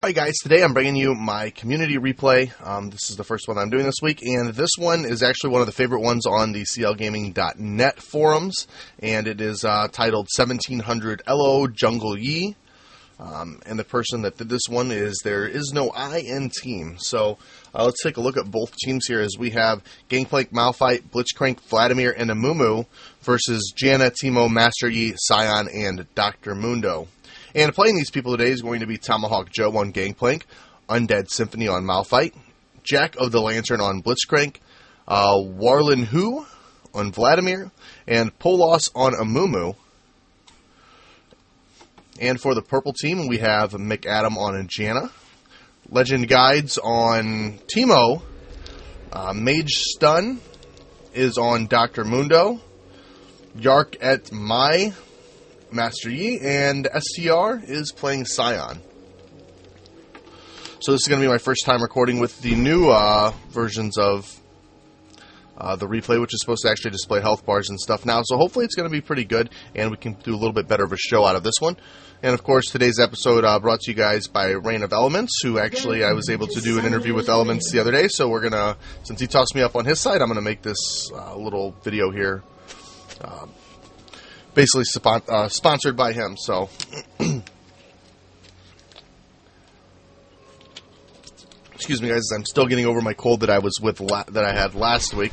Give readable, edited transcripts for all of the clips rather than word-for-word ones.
Hi guys, today I'm bringing you my community replay. This is the first one I'm doing this week, and this one is actually one of the favorite ones on the clgaming.net forums, and it is titled 1700 ELO Jungle Yi. And the person that did this one is There Is No I in Team. So let's take a look at both teams here as we have Gangplank, Malphite, Blitzcrank, Vladimir, and Amumu versus Janna, Teemo, Master Yi, Sion, and Dr. Mundo. And playing these people today is going to be Team-TomahawkJoe on Gangplank, UndeadSymphony on Malphite, JackoftheLantern on Blitzcrank, WarlenHu on Vladimir, and Polas on Amumu. And for the purple team, we have MacAdam on Janna, LegendGuides on Teemo, Mage Stun is on Dr. Mundo, YarrchEhtMal, Master Yi, and STR is playing Sion. So this is going to be my first time recording with the new versions of the replay, which is supposed to actually display health bars and stuff now. So hopefully it's going to be pretty good, and we can do a little bit better of a show out of this one. And of course, today's episode brought to you guys by Reign of Elements, who actually I was able to do an interview with Elements the other day. So we're going to, since he tossed me up on his side, I'm going to make this little video here. Basically sponsored by him. So excuse me, guys. I'm still getting over my cold that I had last week.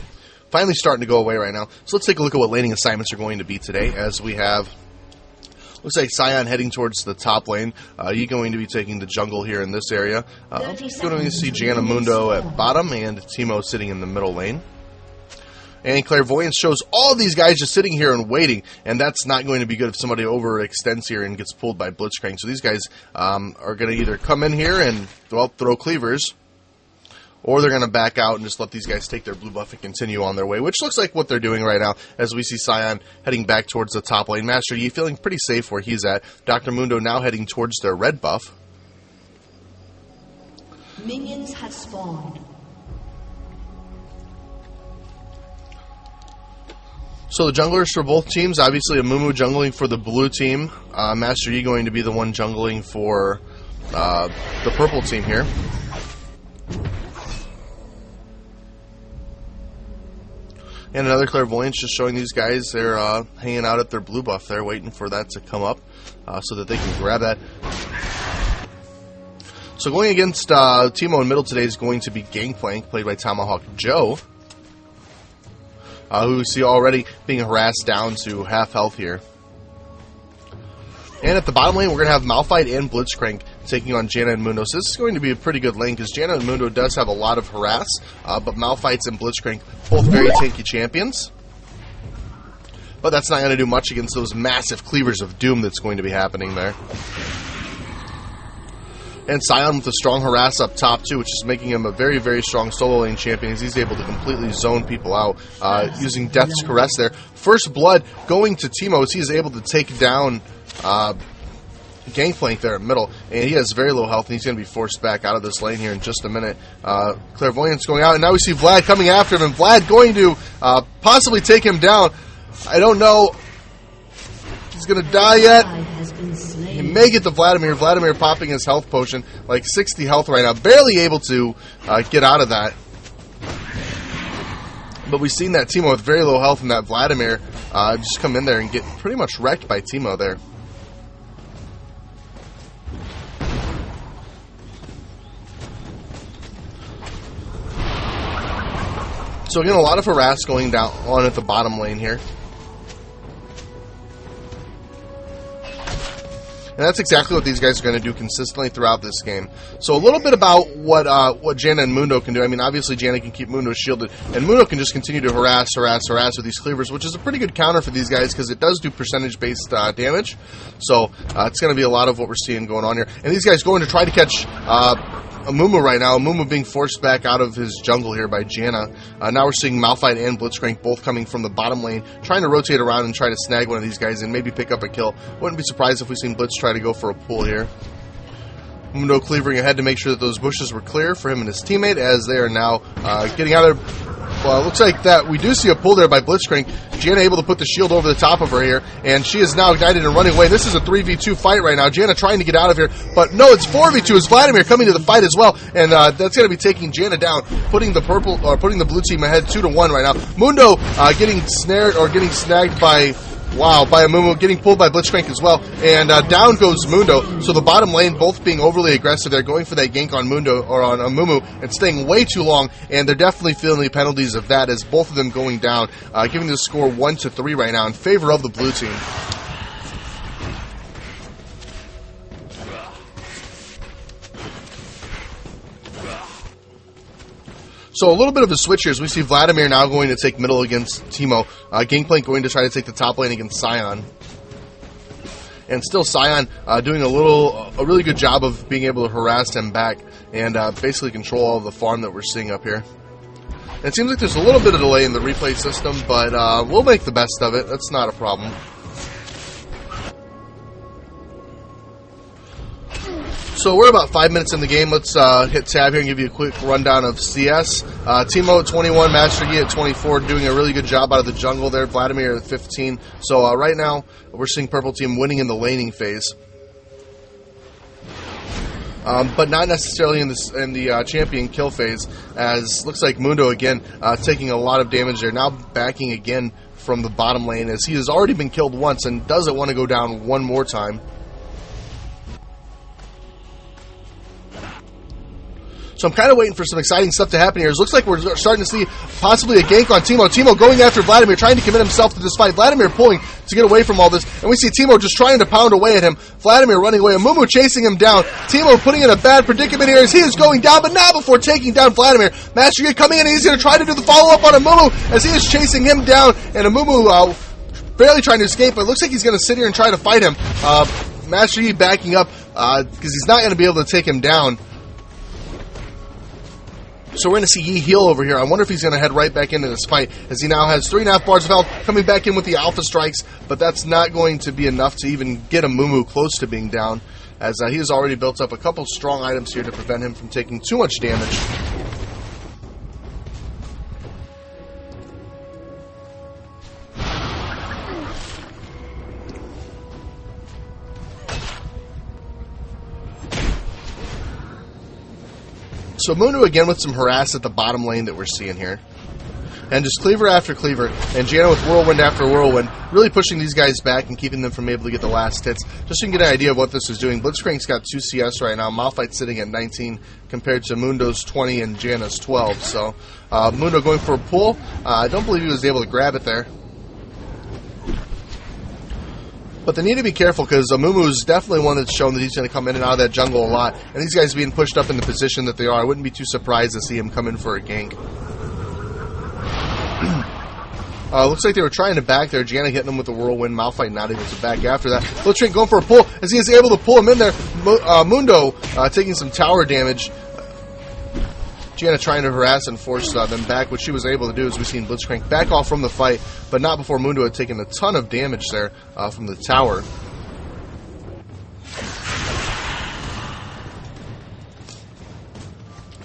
Finally starting to go away right now. So let's take a look at what laning assignments are going to be today. As we have, looks like Sion heading towards the top lane. You're going to be taking the jungle here in this area. Going to see Janna, Mundo at bottom, and Teemo sitting in the middle lane. And Clairvoyance shows all these guys just sitting here and waiting, and that's not going to be good if somebody overextends here and gets pulled by Blitzcrank. So these guys are going to either come in here and throw cleavers, or they're going to back out and just let these guys take their blue buff and continue on their way, which looks like what they're doing right now as we see Sion heading back towards the top lane. Master Yi feeling pretty safe where he's at. Dr. Mundo now heading towards their red buff. Minions have spawned. So the junglers for both teams, obviously Amumu jungling for the blue team. Master Yi going to be the one jungling for the purple team here. And another Clairvoyance just showing these guys they're hanging out at their blue buff there, waiting for that to come up so that they can grab that. So going against Teemo in middle today is going to be Gangplank, played by Team-TomahawkJoe. Who we see already being harassed down to half health here. And at the bottom lane, we're going to have Malphite and Blitzcrank taking on Janna and Mundo. So this is going to be a pretty good lane because Janna and Mundo does have a lot of harass, but Malphites and Blitzcrank, both very tanky champions. But that's not going to do much against those massive cleavers of doom that's going to be happening there. And Sion with a strong harass up top, too, which is making him a very, very strong solo lane champion as he's able to completely zone people out using Death's Caress there. First blood going to Teemo as he's able to take down Gangplank there in middle. And he has very low health, and he's going to be forced back out of this lane here in just a minute. Clairvoyance going out, and now we see Vlad coming after him, and Vlad going to possibly take him down. I don't know if he's going to die yet. He may get the Vladimir. Vladimir popping his health potion, like 60 health right now. Barely able to get out of that. But we've seen that Teemo with very low health and that Vladimir just come in there and get pretty much wrecked by Teemo there. So again, a lot of harass going down on at the bottom lane here. And that's exactly what these guys are going to do consistently throughout this game. So a little bit about what Janna and Mundo can do. I mean, obviously Janna can keep Mundo shielded, and Mundo can just continue to harass with these cleavers, which is a pretty good counter for these guys because it does do percentage-based damage. So it's going to be a lot of what we're seeing going on here. And these guys going to try to catch Amumu right now. Amumu being forced back out of his jungle here by Janna. Now we're seeing Malphite and Blitzcrank both coming from the bottom lane, trying to rotate around and try to snag one of these guys and maybe pick up a kill. Wouldn't be surprised if we've seen Blitz try to go for a pull here. Mundo cleavering ahead to make sure that those bushes were clear for him and his teammate as they are now getting out of looks like that we do see a pull there by Blitzcrank. Janna able to put the shield over the top of her here, and she is now ignited and running away. This is a 3v2 fight right now. Janna trying to get out of here, but no, it's 4v2. It's Vladimir coming to the fight as well, and that's going to be taking Janna down, putting the blue team ahead 2-1 right now. Mundo getting snared or getting snagged by Amumu, getting pulled by Blitzcrank as well, and down goes Mundo. So the bottom lane both being overly aggressive. They're going for that gank on Mundo or on Amumu and staying way too long, and they're definitely feeling the penalties of that as both of them going down, giving the score 1-3 right now in favor of the blue team. So a little bit of a switch here as we see Vladimir now going to take middle against Teemo. Gangplank going to try to take the top lane against Sion. And still Sion doing a really good job of being able to harass him back and basically control all of the farm that we're seeing up here. And it seems like there's a little bit of delay in the replay system, but we'll make the best of it. That's not a problem. So we're about 5 minutes in the game. Let's hit tab here and give you a quick rundown of CS. Teemo at 21, Master Yi at 24, doing a really good job out of the jungle there. Vladimir at 15. So right now we're seeing Purple Team winning in the laning phase, but not necessarily in the champion kill phase. As looks like Mundo again taking a lot of damage there. Now backing again from the bottom lane as he has already been killed once and doesn't want to go down one more time. So I'm kind of waiting for some exciting stuff to happen here. It looks like we're starting to see possibly a gank on Teemo. Teemo going after Vladimir, trying to commit himself to this fight. Vladimir pulling to get away from all this. And we see Teemo just trying to pound away at him. Vladimir running away. Amumu chasing him down. Teemo putting in a bad predicament here as he is going down, but not before taking down Vladimir. Master Yi coming in and he's going to try to do the follow-up on Amumu as he is chasing him down. And Amumu barely trying to escape, but it looks like he's going to sit here and try to fight him. Master Yi backing up because he's not going to be able to take him down. So we're going to see Yi heal over here. I wonder if he's going to head right back into this fight as he now has 3.5 bars of health, coming back in with the alpha strikes, but that's not going to be enough to even get Amumu close to being down, as he has already built up a couple strong items here to prevent him from taking too much damage. So Mundo again with some harass at the bottom lane that we're seeing here. And just cleaver after cleaver. And Janna with whirlwind after whirlwind. Really pushing these guys back and keeping them from able to get the last hits. Just so you can get an idea of what this is doing. Blitzcrank's got 2 CS right now. Malphite sitting at 19 compared to Mundo's 20 and Janna's 12. So Mundo going for a pull. I don't believe he was able to grab it there. But they need to be careful because Amumu is definitely one that's shown that he's going to come in and out of that jungle a lot. And these guys being pushed up in the position that they are, I wouldn't be too surprised to see him come in for a gank. Looks like they were trying to back there. Janna hitting him with the whirlwind. Malphite not able to back after that. Blitzcrank going for a pull as he is able to pull him in there. Mundo taking some tower damage. Janna trying to harass and force them back. What she was able to do is we've seen Blitzcrank back off from the fight, but not before Mundo had taken a ton of damage there from the tower.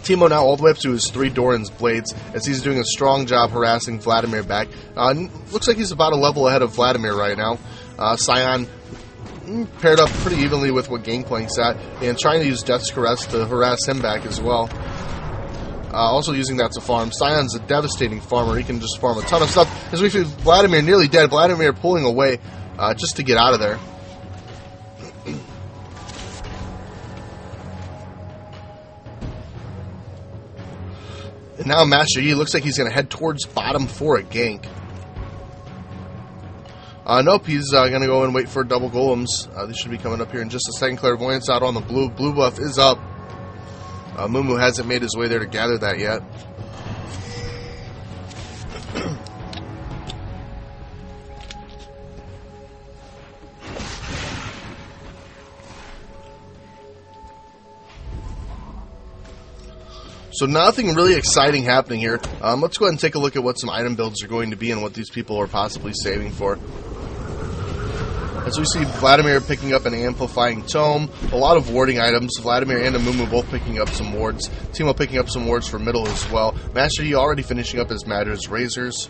Teemo now all the way up to his 3 Doran's blades as he's doing a strong job harassing Vladimir back. Looks like he's about a level ahead of Vladimir right now. Sion paired up pretty evenly with what Gangplank's at and trying to use Death's Caress to harass him back as well. Also using that to farm. Sion's a devastating farmer. He can just farm a ton of stuff. As we see Vladimir nearly dead. Vladimir pulling away just to get out of there. And now Master Yi looks like he's going to head towards bottom for a gank. Nope, he's going to go and wait for double golems. They should be coming up here in just a second. Clairvoyance out on the blue. Blue buff is up. Mumu hasn't made his way there to gather that yet. So nothing really exciting happening here. Let's go ahead and take a look at what some item builds are going to be and what these people are possibly saving for. As we see Vladimir picking up an amplifying tome, a lot of warding items. Vladimir and Amumu both picking up some wards. Teemo picking up some wards for middle as well. Master Yi already finishing up his Matter's Razors.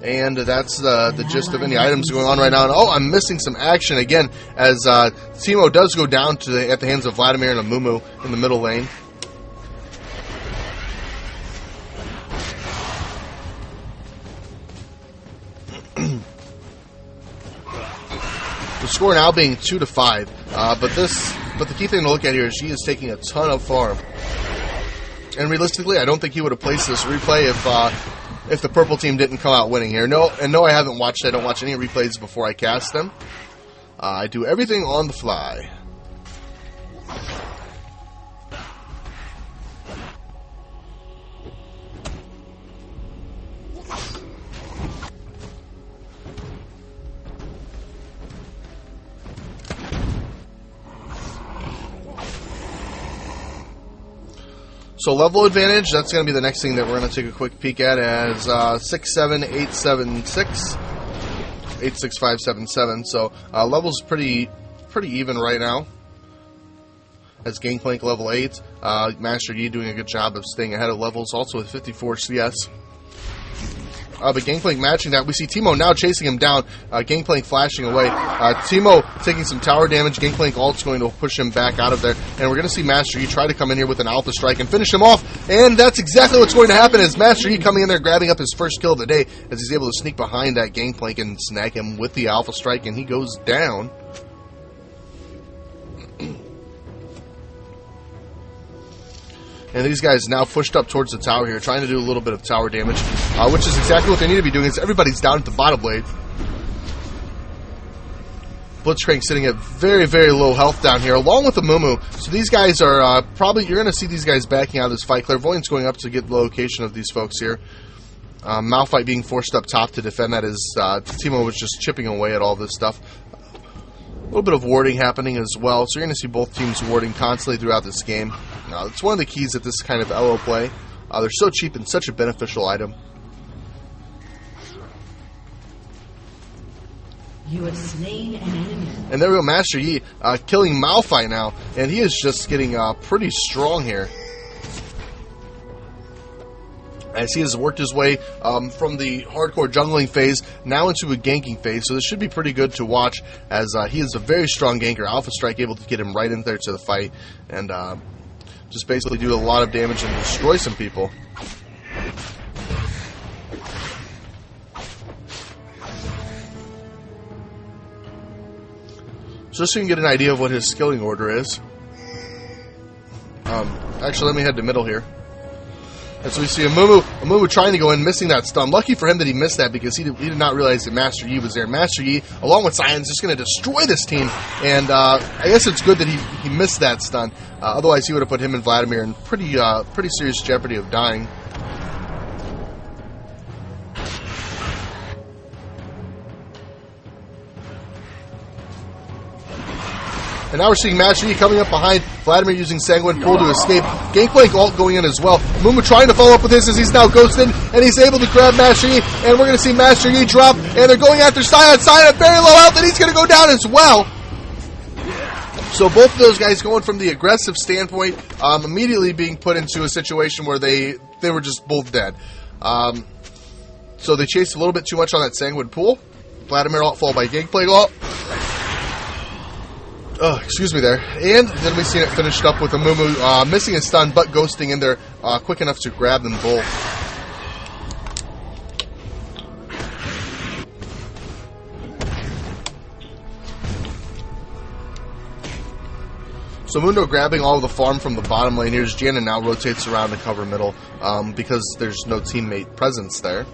And that's the gist of any items going on right now. And oh, I'm missing some action again as Teemo does go down at the hands of Vladimir and Amumu in the middle lane. The score now being 2-5, but the key thing to look at here is she is taking a ton of farm. And realistically, I don't think he would have placed this replay if the purple team didn't come out winning here. No, I haven't watched. I don't watch any replays before I cast them. I do everything on the fly. So level advantage, that's going to be the next thing that we're going to take a quick peek at as 67876, 86577. So level's pretty even right now. As Gangplank level 8, Master Yi doing a good job of staying ahead of levels, also with 54 CS. But Gangplank matching that. We see Teemo now chasing him down. Gangplank flashing away. Teemo taking some tower damage. Gangplank ult's going to push him back out of there. And we're going to see Master Yi try to come in here with an Alpha Strike and finish him off. And that's exactly what's going to happen as Master Yi coming in there grabbing up his first kill of the day as he's able to sneak behind that Gangplank and snag him with the Alpha Strike, and he goes down. And these guys now pushed up towards the tower here, trying to do a little bit of tower damage, which is exactly what they need to be doing, as everybody's down at the bottom blade. Blitzcrank sitting at very, very low health down here, along with Amumu. So these guys are probably, you're going to see these guys backing out of this fight. Clairvoyant's going up to get the location of these folks here. Malphite being forced up top to defend that as Teemo was just chipping away at all this stuff. A little bit of warding happening as well, so you're going to see both teams warding constantly throughout this game. It's one of the keys at this kind of ELO play. They're so cheap and such a beneficial item. You have slain an enemy. And there we go, Master Yi killing Malphite now, and he is just getting pretty strong here. As he has worked his way from the hardcore jungling phase now into a ganking phase, so this should be pretty good to watch as he is a very strong ganker. Alpha Strike able to get him right in there to the fight and just basically do a lot of damage and destroy some people. So just so you can get an idea of what his skilling order is. Actually, let me head to middle here. And so we see Amumu trying to go in, missing that stun. Lucky for him that he missed that because he did not realize that Master Yi was there. Master Yi, along with Sion, is just going to destroy this team. And I guess it's good that he missed that stun. Otherwise, he would have put him and Vladimir in pretty serious jeopardy of dying. And now we're seeing Master Yi coming up behind Vladimir using Sanguine Pool to escape. Gangplank ult going in as well. Amumu trying to follow up with this as he's now ghosted, and he's able to grab Master Yi, and we're going to see Master Yi drop, and they're going after Sion. Sion at very low health, and he's going to go down as well. So both of those guys going from the aggressive standpoint, immediately being put into a situation where they were just both dead. So they chased a little bit too much on that Sanguine Pool. Vladimir ult followed by Gangplank ult. Oh, excuse me there. And then we see it finished up with Amumu missing a stun, but ghosting in there quick enough to grab them both. So Mundo grabbing all of the farm from the bottom lane. Here's Janna now rotates around to cover middle because there's no teammate presence there.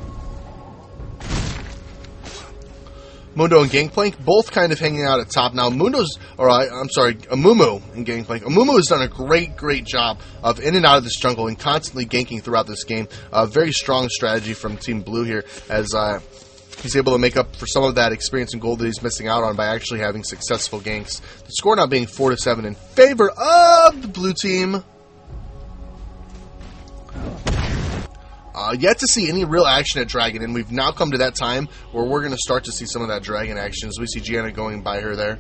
Mundo and Gangplank both kind of hanging out at top now. Amumu and Gangplank. Amumu has done a great job of in and out of this jungle and constantly ganking throughout this game. Very strong strategy from Team Blue here as he's able to make up for some of that experience and gold that he's missing out on by actually having successful ganks. The score now being 4-7 in favor of the blue team. yet to see any real action at Dragon, and we've now come to that time where we're going to start to see some of that Dragon action as we see Janna going by her there.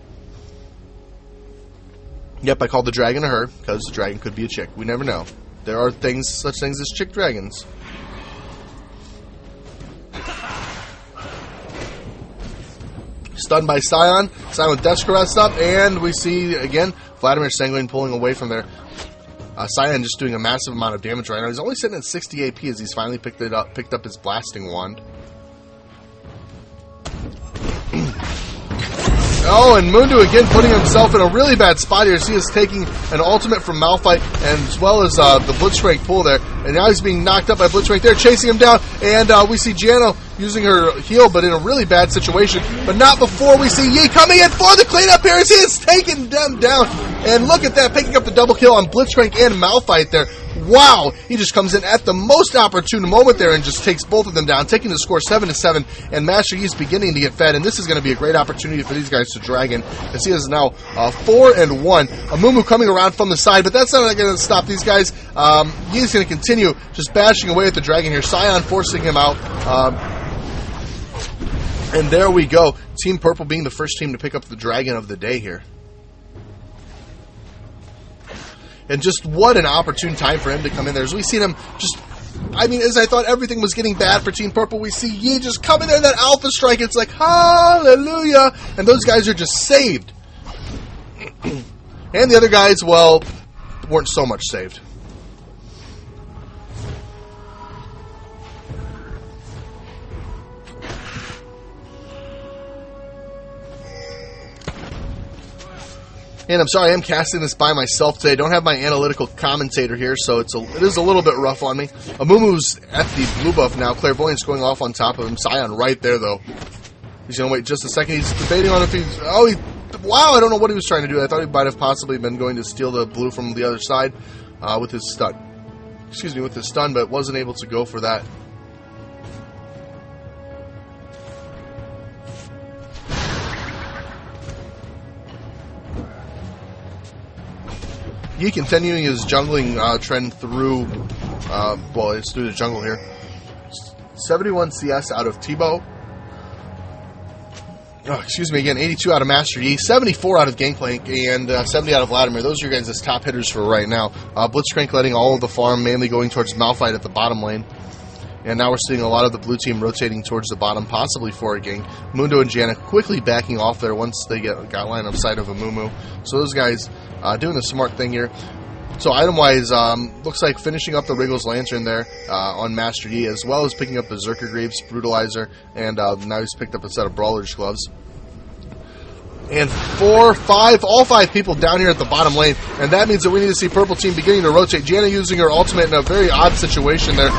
Yep, I called the Dragon a her, because the Dragon could be a chick. We never know. There are such things as chick dragons. Stunned by Sion. Sion with Death Caress up, and we see, again, Vladimir Sanguine pulling away from there. Sion just doing a massive amount of damage right now. He's only sitting at 60 AP as he's finally picked up his blasting wand. Oh, and Mundo again putting himself in a really bad spot here. He is taking an ultimate from Malphite, and as well as the Blitzcrank pull there. And now he's being knocked up by Blitzcrank there, chasing him down. And we see Janna using her heal, but in a really bad situation. But not before we see Yi coming in for the cleanup here as he is taking them down. And look at that, picking up the double kill on Blitzcrank and Malphite there. Wow, he just comes in at the most opportune moment there and just takes both of them down, taking the score 7-7, and Master Yi is beginning to get fed, and this is going to be a great opportunity for these guys to drag in, as he is now 4-1. Amumu coming around from the side, but that's not going to stop these guys. Yi is going to continue just bashing away at the dragon here, Sion forcing him out. And there we go, Team Purple being the first team to pick up the dragon of the day here. And just what an opportune time for him to come in there. As we seen him just, I mean, as I thought everything was getting bad for Team Purple, we see Yi just come in there, that alpha strike. It's like, hallelujah. And those guys are just saved. And the other guys, well, weren't so much saved. And I'm sorry, I'm casting this by myself today. I don't have my analytical commentator here, so it is a little bit rough on me. Amumu's at the blue buff now. Clairvoyant's going off on top of him. Sion right there, though. He's going to wait just a second. He's debating on if he's... Oh, wow, I don't know what he was trying to do. I thought he might have possibly been going to steal the blue from the other side with his stun. Excuse me, with his stun, but wasn't able to go for that. He continuing his jungling trend through, well, it's through the jungle here. 71 CS out of Teemo. Oh, excuse me again, 82 out of Master Yi, 74 out of Gangplank, and 70 out of Vladimir. Those are your guys' top hitters for right now. Blitzcrank letting all of the farm, mainly going towards Malphite at the bottom lane. And now we're seeing a lot of the blue team rotating towards the bottom, possibly for a gang. Mundo and Janna quickly backing off there once they got line of sight of Amumu. So those guys doing the smart thing here. So item-wise, looks like finishing up the Wriggles Lantern there on Master Yi, as well as picking up the Zerker Greaves, Brutalizer, and now he's picked up a set of Brawler's Gloves. And 4, 5, all 5 people down here at the bottom lane, and that means that we need to see Purple Team beginning to rotate. Janna using her ultimate in a very odd situation there.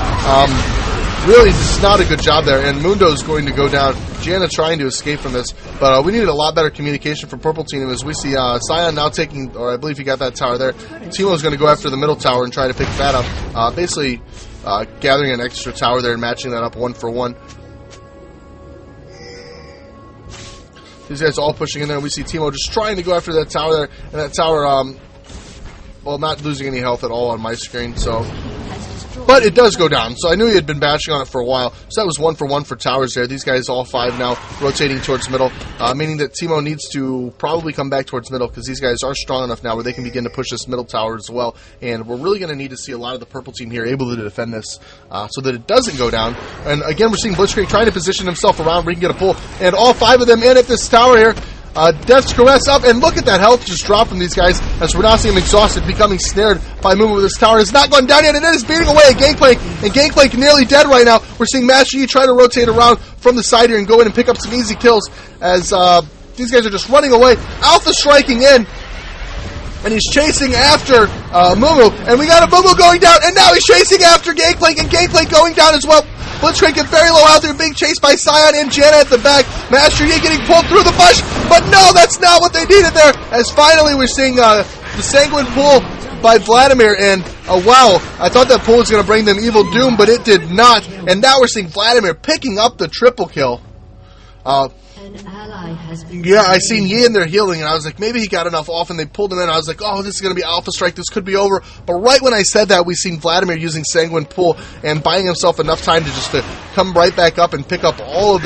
Really, this is not a good job there, and Mundo's going to go down. Janna trying to escape from this, but we needed a lot better communication from Purple Team as we see Sion now taking, or I believe he got that tower there. Teemo's going to go after the middle tower and try to pick that up. Basically, gathering an extra tower there and matching that up 1 for 1. These guys all pushing in there. We see Teemo just trying to go after that tower there, and that tower, well, not losing any health at all on my screen, so... But it does go down, so I knew he had been bashing on it for a while. So that was 1 for 1 for towers there. These guys, all 5 now, rotating towards middle, meaning that Teemo needs to probably come back towards middle, because these guys are strong enough now where they can begin to push this middle tower as well. And we're really going to need to see a lot of the Purple Team here able to defend this so that it doesn't go down. And again, we're seeing Blitzcrank trying to position himself around where he can get a pull. And all 5 of them in at this tower here. Death's Caress up, and look at that health just drop from these guys as we're now seeing him exhausted, becoming snared by Mumu with this tower. It's not going down yet, and it is beating away at Gangplank, and Gangplank nearly dead right now. We're seeing Master Yi try to rotate around from the side here and go in and pick up some easy kills as these guys are just running away. Alpha striking in, and he's chasing after Mumu, and we got a Mumu going down, and now he's chasing after Gangplank, and Gangplank going down as well. Blitzcrank get very low out there, being chased by Sion and Janna at the back. Master Yi getting pulled through the bush, but no, that's not what they needed there. As finally we're seeing the Sanguine pull by Vladimir, and wow, I thought that pull was going to bring them Evil Doom, but it did not. And now we're seeing Vladimir picking up the triple kill. An ally has been. Yeah, I seen Yi in there healing, and I was like, maybe he got enough off, and they pulled him in. I was like, oh, this is going to be Alpha Strike. This could be over. But right when I said that, we seen Vladimir using Sanguine Pool and buying himself enough time to come right back up and pick up all of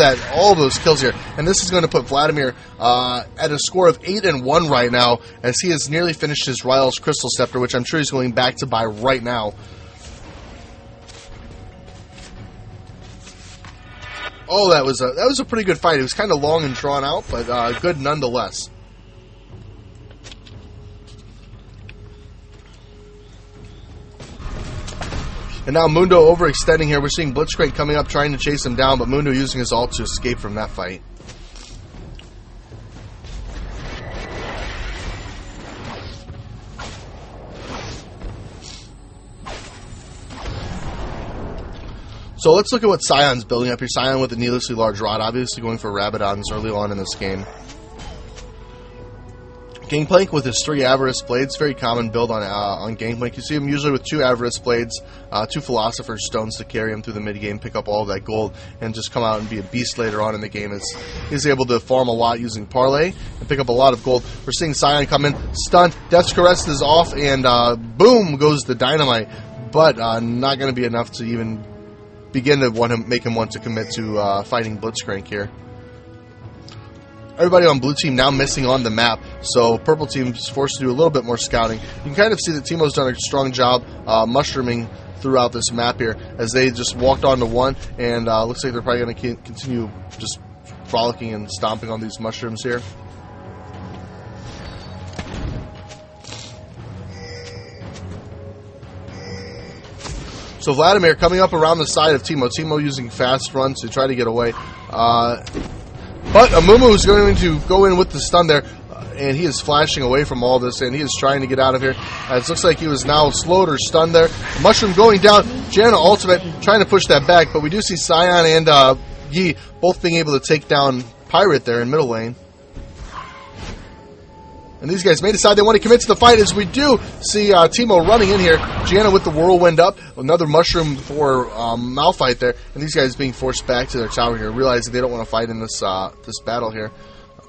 those kills here. And this is going to put Vladimir at a score of 8-1 right now, as he has nearly finished his Ryle's Crystal Scepter, which I'm sure he's going back to buy right now. Oh, that was a pretty good fight. It was kind of long and drawn out, but good nonetheless. And now Mundo overextending here. We're seeing Blitzcrank coming up, trying to chase him down, but Mundo using his ult to escape from that fight. So let's look at what Sion's building up here. Sion with a needlessly large rod, obviously going for Rabadons early on in this game. Gangplank with his 3 Avarice Blades, very common build on Gangplank. You see him usually with 2 Avarice Blades, 2 Philosopher's Stones to carry him through the mid-game, pick up all of that gold, and just come out and be a beast later on in the game. He's able to farm a lot using Parlay and pick up a lot of gold. We're seeing Sion come in, stunned, Death's Caress is off, and boom goes the Dynamite, but not going to be enough to even begin to make him want to commit to fighting Blitzcrank here. Everybody on blue team now missing on the map, so purple team is forced to do a little bit more scouting. You can kind of see that Teemo's done a strong job mushrooming throughout this map here, as they just walked onto one, and looks like they're probably going to continue just frolicking and stomping on these mushrooms here. So Vladimir coming up around the side of Teemo. Teemo using fast runs to try to get away. But Amumu is going to go in with the stun there, and he is flashing away from all this, and he is trying to get out of here. It looks like he was now slowed or stunned there. Mushroom going down. Janna ultimate trying to push that back, but we do see Sion and Yi both being able to take down Pirate there in middle lane. And these guys may decide they want to commit to the fight, as we do see Teemo running in here. Janna with the whirlwind up. Another mushroom for Malphite there. And these guys being forced back to their tower here, realizing they don't want to fight in this this battle here.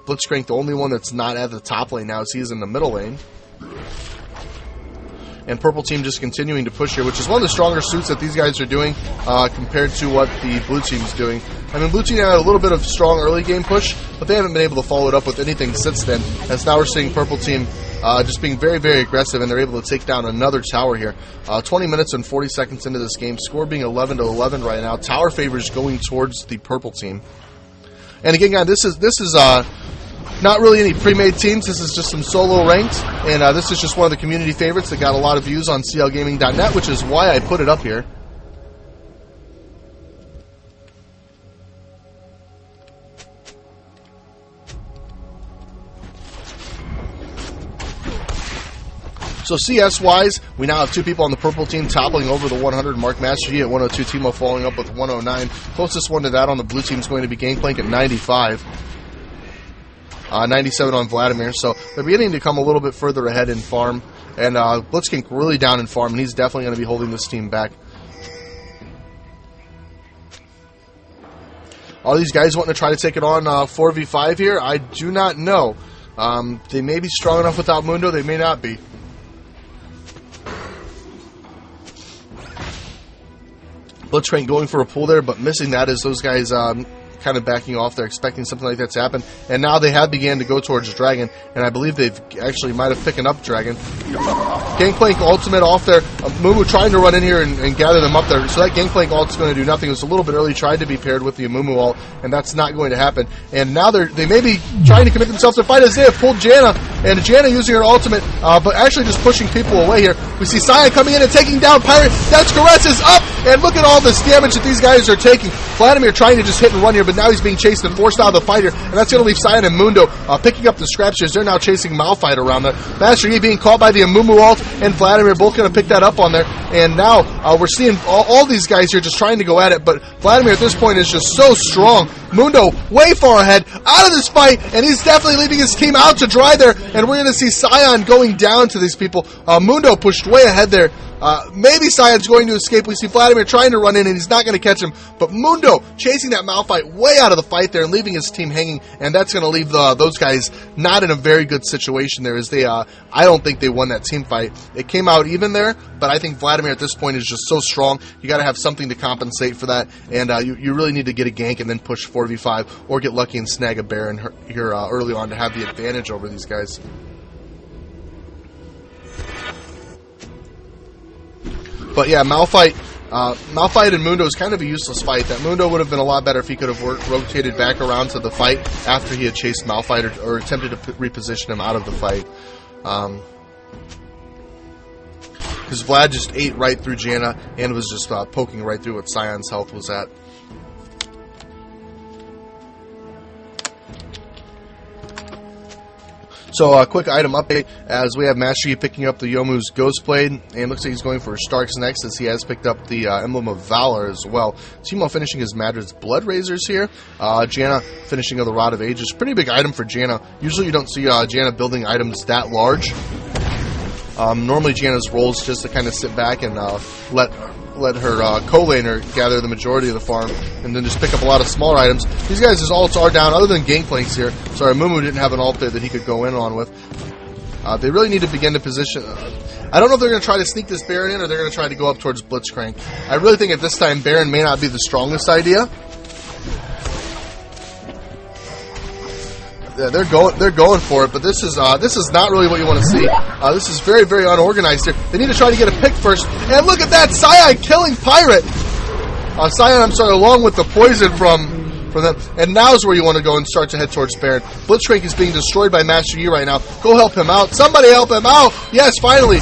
Blitzcrank, the only one that's not at the top lane now, as he is in the middle lane. And purple team just continuing to push here, which is one of the stronger suits that these guys are doing compared to what the blue team's doing. I mean, blue team had a little bit of strong early game push, but they haven't been able to follow it up with anything since then, as now we're seeing purple team just being very, very aggressive, and they're able to take down another tower here. 20 minutes and 40 seconds into this game, score being 11-11 right now. Tower favors going towards the purple team. And again, guys, this is not really any pre-made teams. This is just some solo ranked, and this is just one of the community favorites that got a lot of views on CLGaming.net, which is why I put it up here. So CS-wise, we now have 2 people on the purple team toppling over the 100 mark. Master Yi at 102, Teemo following up with 109. Closest one to that on the blue team is going to be Gangplank at 95. 97 on Vladimir, so they're beginning to come a little bit further ahead in farm. And Blitzcrank really down in farm, and he's definitely going to be holding this team back. Are these guys wanting to try to take it on 4v5 here? I do not know. They may be strong enough without Mundo, they may not be. Blitzcrank going for a pull there, but missing that as those guys kind of backing off. They're expecting something like that to happen. And now they have began to go towards Dragon, and I believe they've actually might have picking up Dragon. Gangplank ultimate off there. Amumu trying to run in here and gather them up there. So that Gangplank ult's going to do nothing. It was a little bit early, tried to be paired with the Amumu ult, and that's not going to happen. And now they may be trying to commit themselves to fight, as they have pulled Janna, and Janna using her ultimate, but actually just pushing people away here. We see Sion coming in and taking down Pirate. Death's Caress is up, and look at all this damage that these guys are taking. Vladimir trying to just hit and run here, but now he's being chased and forced out of the fight here, and that's going to leave Sion and Mundo picking up the scraps here. They're now chasing Malphite around there. Master Yi being caught by the Amumu ult, and Vladimir both going to pick that up on there. And now we're seeing all these guys here just trying to go at it, but Vladimir at this point is just so strong Mundo way far ahead, out of this fight, and he's definitely leaving his team out to dry there, and we're going to see Sion going down to these people. Mundo pushed way ahead there. Maybe Sion's going to escape. We see Vladimir trying to run in, and he's not going to catch him. But Mundo chasing that Malphite way out of the fight there and leaving his team hanging, and that's going to leave those guys not in a very good situation there, as they, I don't think they won that team fight. It came out even there, but I think Vladimir at this point is just so strong. You got to have something to compensate for that, and you really need to get a gank and then push 4v5, or get lucky and snag a Baron here early on to have the advantage over these guys. But yeah, Malphite and Mundo is kind of a useless fight. That Mundo would have been a lot better if he could have rotated back around to the fight after he had chased Malphite or attempted to reposition him out of the fight. Because Vlad just ate right through Janna and was just poking right through what Sion's health was at. So a quick item update, as we have Master Yi picking up the Youmuu's Ghost Blade, and looks like he's going for Starks next, as he has picked up the Emblem of Valor as well. Teemo finishing his Madrid's Blood Razors here. Janna finishing of the Rod of Ages. Pretty big item for Janna. Usually you don't see Janna building items that large. Normally Janna's role is just to kind of sit back and let her co-laner gather the majority of the farm, and then just pick up a lot of smaller items. These guys' ults are down, other than Gangplank's here. Sorry, Amumu didn't have an ult there that he could go in on with. They really need to begin to position... I don't know if they're going to try to sneak this Baron in, or they're going to try to go up towards Blitzcrank. I really think at this time Baron may not be the strongest idea. Yeah, they're going for it, but this is not really what you want to see. This is very, very unorganized here. They need to try to get a pick first, and look at that, Sion killing Pirate. Sion, I'm sorry, along with the poison from them, and now's where you want to go and start to head towards Baron. Blitzcrank is being destroyed by Master Yi right now. Go help him out. Somebody help him out. Yes, finally,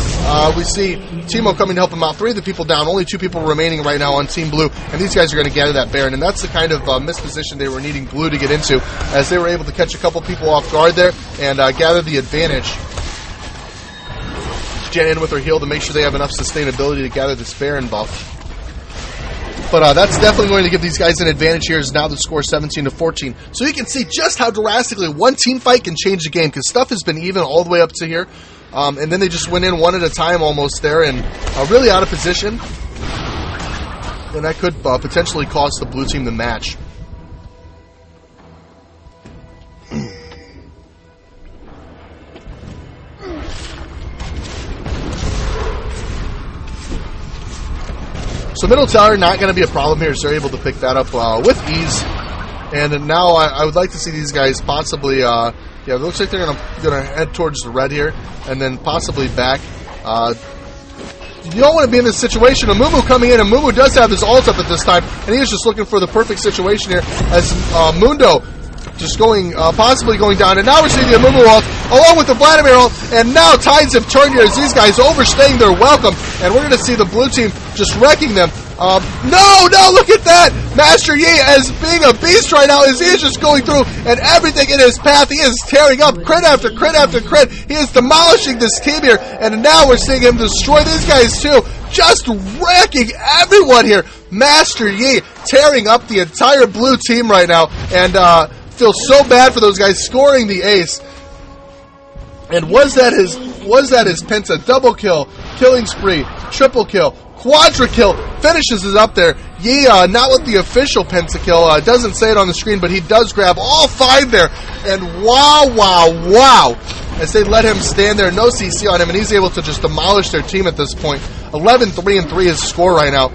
we see Teemo coming to help him out. 3 of the people down. Only 2 people remaining right now on Team Blue, and these guys are going to gather that Baron, and that's the kind of misposition they were needing Blue to get into, as they were able to catch a couple people off guard there and gather the advantage. Janna in with her heal to make sure they have enough sustainability to gather this Baron buff. But that's definitely going to give these guys an advantage here, as now the score 17-14. So you can see just how drastically one team fight can change the game, because stuff has been even all the way up to here. And then they just went in one at a time almost there, and really out of position. And that could potentially cost the blue team the match. So middle tower not going to be a problem here, so they're able to pick that up with ease. And now I would like to see these guys possibly, yeah, it looks like they're gonna head towards the red here, and then possibly back. You don't want to be in this situation. Amumu coming in, and Amumu does have his ult up at this time, and he is just looking for the perfect situation here, as Mundo just going, possibly going down, and now we're seeing the Amumu ult, along with the Vladimir ult, and now tides have turned here as these guys overstaying their welcome, and we're going to see the blue team just wrecking them. No, look at that! Master Yi, as being a beast right now, as he is just going through, and everything in his path, he is tearing up, crit after crit after crit, he is demolishing this team here, and now we're seeing him destroy these guys too, just wrecking everyone here. Master Yi tearing up the entire blue team right now, and feel so bad for those guys scoring the ace. And was that his penta? Double kill, killing spree, triple kill, quadra kill, finishes it up there. Yi, not with the official penta kill, doesn't say it on the screen, but he does grab all 5 there. And wow, as they let him stand there, no CC on him, and he's able to just demolish their team at this point. 11-3-3 is score right now.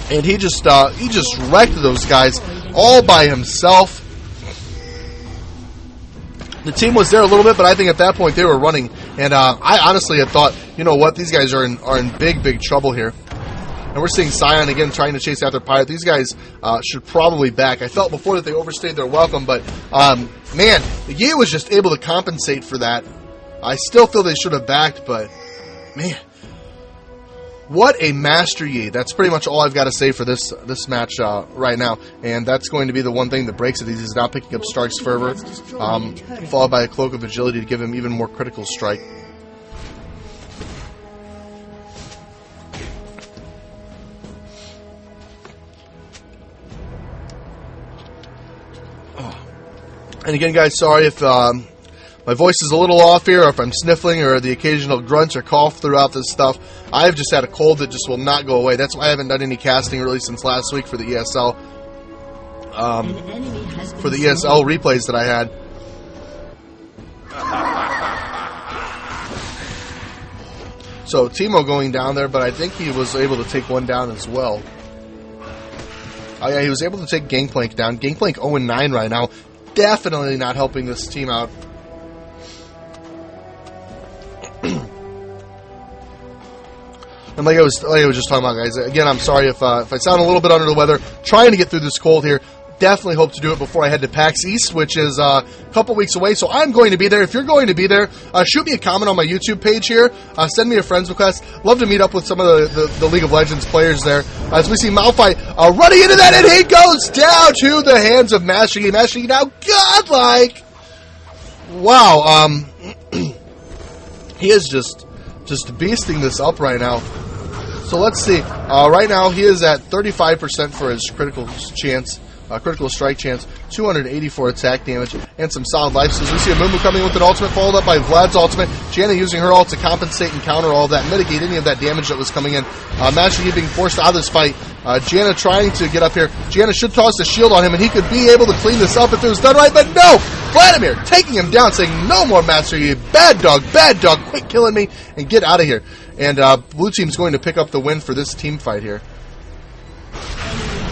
And he just wrecked those guys all by himself. The team was there a little bit, but I think at that point they were running, and I honestly had thought, you know what, these guys are in big trouble here. And we're seeing Sion again trying to chase after Pirate. These guys should probably back. I felt before that they overstayed their welcome, but man, Yi was just able to compensate for that. I still feel they should have backed, but man, what a Master Yi. That's pretty much all I've got to say for this match right now. And that's going to be the one thing that breaks it. He's now picking up Stark's Fervor, followed by a Cloak of Agility to give him even more critical strike. And again, guys, sorry if my voice is a little off here, or if I'm sniffling, or the occasional grunt or cough throughout this stuff. I've just had a cold that just will not go away. That's why I haven't done any casting really since last week for the ESL. For the ESL replays that I had. So Teemo going down there, but I think he was able to take one down as well. Oh yeah, he was able to take Gangplank down. Gangplank 0-9 right now. Definitely not helping this team out. And like I was just talking about, guys, again, I'm sorry if I sound a little bit under the weather. Trying to get through this cold here. Definitely hope to do it before I head to PAX East, which is a couple weeks away. So I'm going to be there. If you're going to be there, shoot me a comment on my YouTube page here. Send me a friends request. Love to meet up with some of the League of Legends players there. As we see Malphite running into that, and he goes down to the hands of Master Yi. Master Yi now godlike. Wow. He is just beasting this up right now. So let's see. Right now he is at 35% for his critical chance. Critical strike chance, 284 attack damage, and some solid life. So as we see Amumu coming with an ultimate, followed up by Vlad's ultimate. Janna using her ult to compensate and counter all of that, mitigate any of that damage that was coming in. Master Yi being forced out of this fight. Janna trying to get up here. Janna should toss the shield on him, and he could be able to clean this up if it was done right, but no! Vladimir taking him down, saying, no more Master Yi. Bad dog, quit killing me, and get out of here. And blue team's going to pick up the win for this team fight here.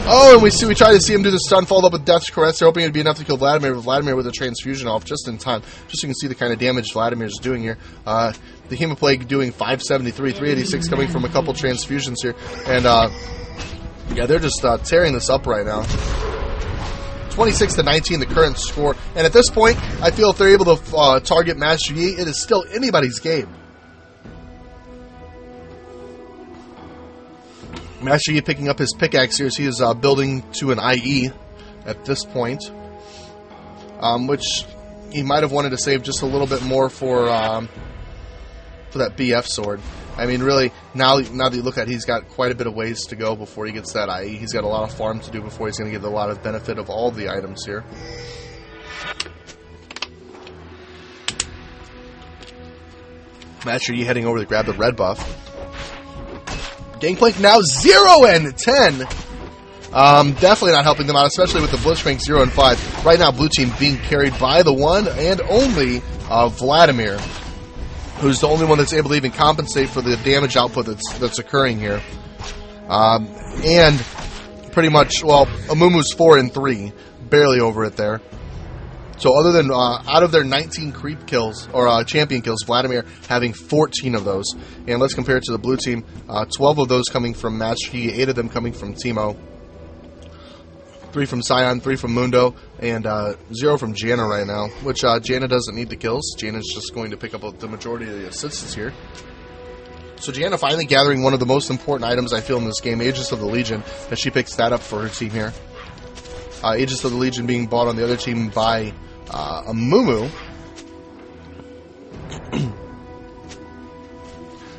Oh, and we try to see him do the stun, followed up with Death's Caress. They're hoping it'd be enough to kill Vladimir, but Vladimir with a transfusion off just in time. Just so you can see the kind of damage Vladimir's doing here. The Hemoplague doing 573, 386 coming from a couple transfusions here. And, yeah, they're just tearing this up right now. 26-19, the current score. And at this point, I feel if they're able to target Master Yi, it is still anybody's game. Master Yi picking up his pickaxe here as he is building to an IE at this point, which he might have wanted to save just a little bit more for that BF sword. I mean, really, now that you look at it, he's got quite a bit of ways to go before he gets that IE. He's got a lot of farm to do before he's going to get a lot of benefit of all the items here. Master Yi heading over to grab the red buff. Gangplank now 0-10. Definitely not helping them out, especially with the Blitzcrank 0-5. Right now, blue team being carried by the one and only Vladimir, who's the only one that's able to even compensate for the damage output that's occurring here. And pretty much, well, Amumu's 4-3, barely over it there. So other than out of their 19 creep kills, or champion kills, Vladimir having 14 of those. And let's compare it to the blue team. 12 of those coming from Master Yi, 8 of them coming from Teemo. 3 from Sion, 3 from Mundo, and 0 from Janna right now. Which Janna doesn't need the kills. Janna's just going to pick up the majority of the assists here. So Janna finally gathering one of the most important items I feel in this game, Aegis of the Legion, as she picks that up for her team here. Aegis of the Legion being bought on the other team by Amumu.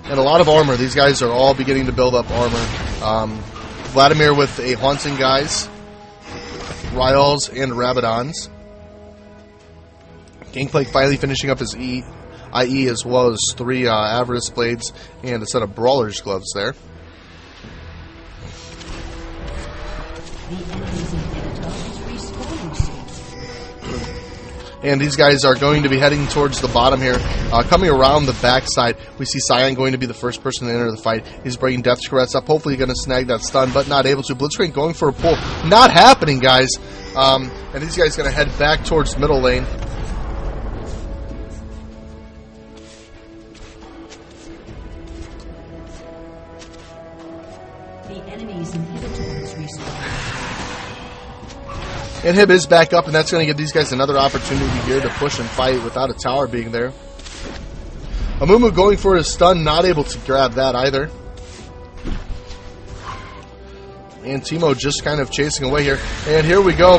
And a lot of armor. These guys are all beginning to build up armor. Vladimir with a Haunting Guise, Ryals, and Rabadons. Gangplank finally finishing up his IE, as well as 3 Avarice Blades and a set of Brawler's Gloves there. And these guys are going to be heading towards the bottom here. Coming around the backside, we see Sion going to be the first person to enter the fight. He's bringing Death's Caress up, hopefully going to snag that stun, but not able to. Blitzcrank going for a pull. Not happening, guys. And these guys going to head back towards middle lane. The enemy's inhibitor is respawned. Inhib is back up, and that's going to give these guys another opportunity here to push and fight without a tower being there. Amumu going for his stun, not able to grab that either. And Teemo just kind of chasing away here. And here we go.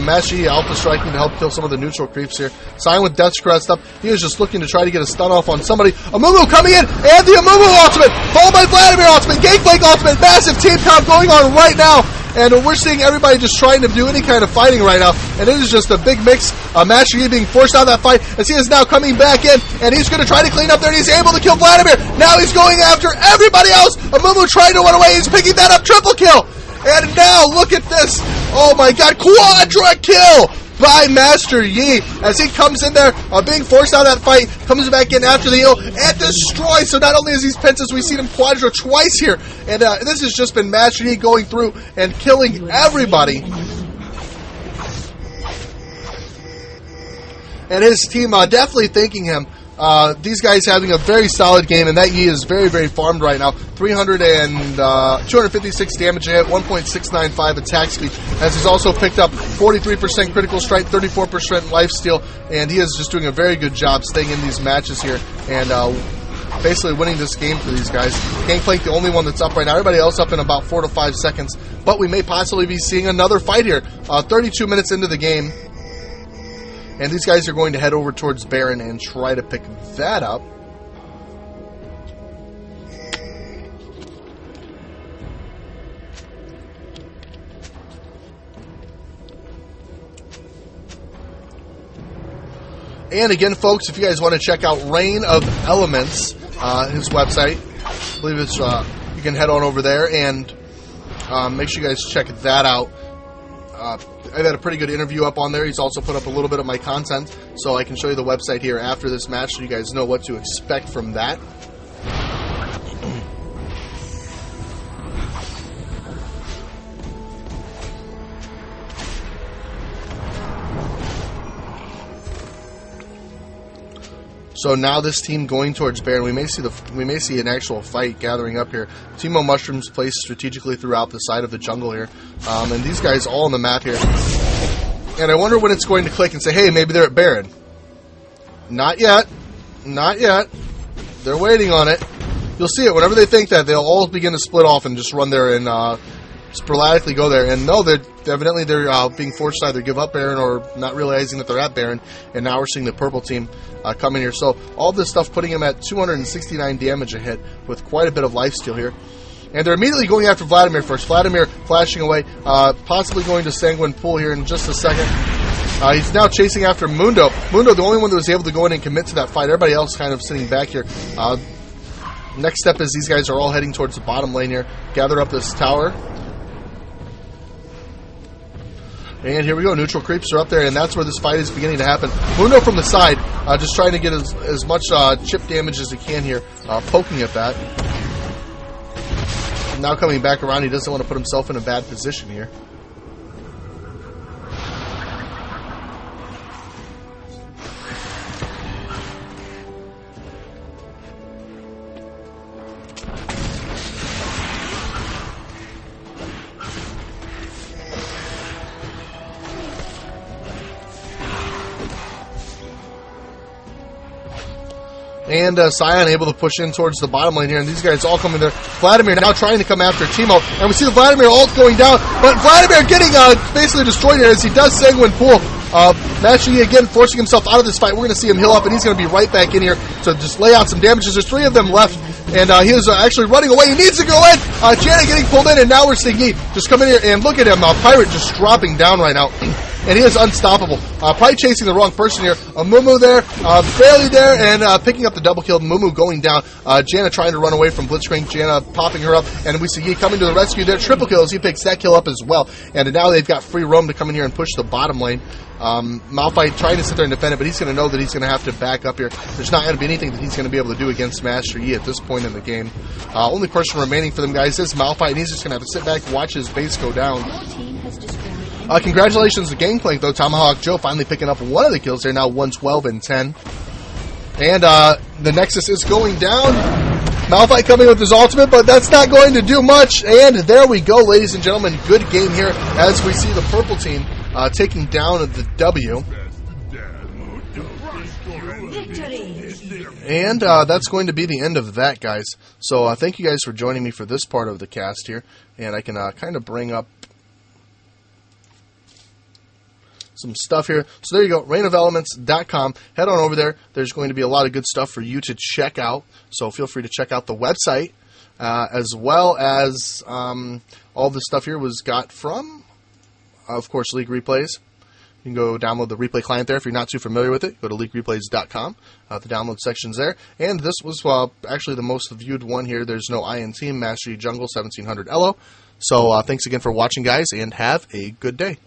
Master Yi alpha striking to help kill some of the neutral creeps here. Sion with Death's Caress up. He was just looking to try to get a stun off on somebody. Amumu coming in, and the Amumu ultimate, followed by Vladimir ultimate, Gangplank ultimate, massive team comp going on right now. and we're seeing everybody just trying to do any kind of fighting right now, and it is just a big mix. Master Yi being forced out of that fight as he is now coming back in, and he's going to try to clean up there, and he's able to kill Vladimir. Now he's going after everybody else. Amumu trying to run away. He's picking that up. Triple kill. And now look at this. Oh my god, quadra kill by Master Yi as he comes in there, being forced out of that fight, comes back in after the ELO and destroys. So not only is he Pentas, we've seen him quadra twice here, and this has just been Master Yi going through and killing everybody. And his team definitely thanking him. These guys having a very solid game, and that Yi is very, very farmed right now. 256 damage a hit, 1.695 attack speed, as he's also picked up 43% critical strike, 34% lifesteal, and he is just doing a very good job staying in these matches here, and basically winning this game for these guys. Gangplank, the only one that's up right now. Everybody else up in about 4 to 5 seconds, but we may possibly be seeing another fight here. 32 minutes into the game. And these guys are going to head over towards Baron and try to pick that up. And again, folks, if you guys want to check out Reign of Elements, his website, I believe it's you can head on over there and make sure you guys check that out. I've had a pretty good interview up on there. He's also put up a little bit of my content, so I can show you the website here after this match so you guys know what to expect from that. So now this team going towards Baron. We may see an actual fight gathering up here. Teemo mushrooms placed strategically throughout the side of the jungle here, and these guys all on the map here. And I wonder when it's going to click and say, "Hey, maybe they're at Baron." Not yet. Not yet. They're waiting on it. You'll see it whenever they think that. They'll all begin to split off and just run there and sporadically go there. And no, they're being forced to either give up Baron or not realizing that they're at Baron. And now we're seeing the purple team come in here. So all this stuff putting him at 269 damage a hit with quite a bit of lifesteal here. And they're immediately going after Vladimir first. Vladimir flashing away, possibly going to Sanguine Pool here in just a second. He's now chasing after Mundo. Mundo, the only one that was able to go in and commit to that fight. Everybody else kind of sitting back here. Next step is these guys are all heading towards the bottom lane here. Gather up this tower. And here we go. Neutral creeps are up there, and that's where this fight is beginning to happen. Mundo from the side, just trying to get as much chip damage as he can here, poking at that. Now coming back around, he doesn't want to put himself in a bad position here. And Sion able to push in towards the bottom lane here, and these guys all coming there. Vladimir now trying to come after Teemo, and we see the Vladimir ult going down, but Vladimir getting basically destroyed here as he does Sanguine Pool. Master Yi again forcing himself out of this fight. We're going to see him heal up, and he's going to be right back in here to just lay out some damages. There's 3 of them left, and he is actually running away. He needs to go in. Janna getting pulled in, and now we're seeing Yi just come in here, and look at him. Pirate just dropping down right now. And he is unstoppable. Probably chasing the wrong person here. Amumu there, barely there, and picking up the double kill. Amumu going down. Janna trying to run away from Blitzcrank. Janna popping her up, and we see Yi coming to the rescue there. Triple kills. He picks that kill up as well. And now they've got free roam to come in here and push the bottom lane. Malphite trying to sit there and defend it, but he's going to know that he's going to have to back up here. There's not going to be anything that he's going to be able to do against Master Yi at this point in the game. Only person remaining for them guys is Malphite, and he's just going to have to sit back, watch his base go down. Congratulations to Gangplank, though. TomahawkJoe finally picking up one of the kills there, now 112 and 10. And the Nexus is going down. Malphite coming with his ultimate, but that's not going to do much. And there we go, ladies and gentlemen. Good game here as we see the purple team taking down the W. And that's going to be the end of that, guys. So thank you guys for joining me for this part of the cast here. And I can kind of bring up some stuff here. So there you go, reignofelements.com. Head on over there. There's going to be a lot of good stuff for you to check out. So feel free to check out the website. as well as all this stuff here was got from, of course, League Replays. You can go download the replay client there if you're not too familiar with it. Go to leaguereplays.com. The download section's there. And this was actually the most viewed one here. There's no Iron Team, Mastery Jungle, 1700 ELO. So thanks again for watching, guys, and have a good day.